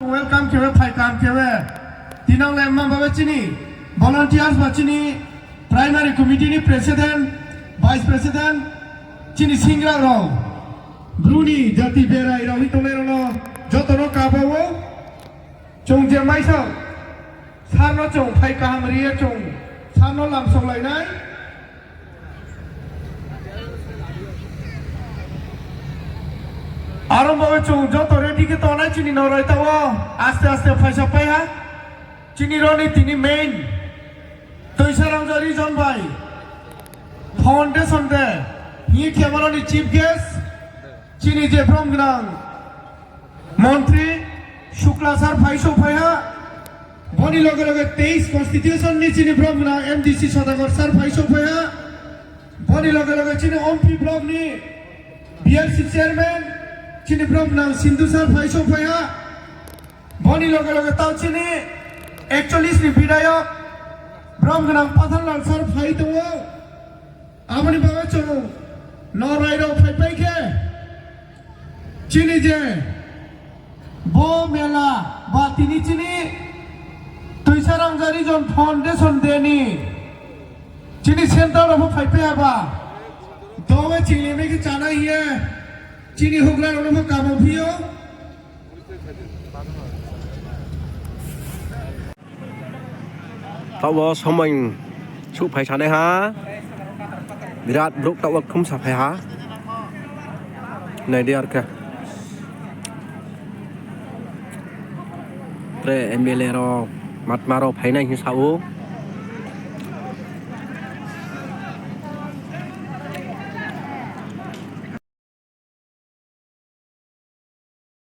Welcome to Paikam Kewe. Tinang Lemma Babachini, volunteers Bachini, primary committee president, vice president, Chini Singra Rao, Bruni, Jati Bera, Ravitolero, Jotono Kabawo, Chung Jamaisa, Sano Chung, Paikam Ria Chung, Sano Lam Solai. Aram bawa cung joto ready ke tonai cini norai tawa aste aste faisa paya cini roni tini main toisarang jari John Bai foundation de hi kemaloni chief guest cini je bromgnang মন্ত্রী Shukla sir ফাইসো ফাইহা বনি লগে লগে 23 constitution নি চিনি ব্রমগ্নাং MDC সদাগর sir ফাইসো ফাইহা বনি লগে লগে চিনি ওমপি ব্লক নি BLC chairman Chini Bromgnang Sindhu Sar Phaiso Phaya Boni Loge Loge Tau Chini 41 ni Bidayak Bromgnang Pathanlal Sar Phai Tawo Amani Bawa Chong Norai Rao Phai Pai Ke Chini Je Bo Mela Ba Tini Chini Toisarang Jari Jon Foundation Deni Chini Central of Phai Pai Ba Dowe Chini Meki Chana Hiye Chini Hoglan Ono Kamo Pio Tao có xong mình chụp phải chán đây hả? Vì ra lúc tao không sạp phải hả? Này đi ăn kìa. Để em bê lê rồi mặt mà rồi phải này như sao?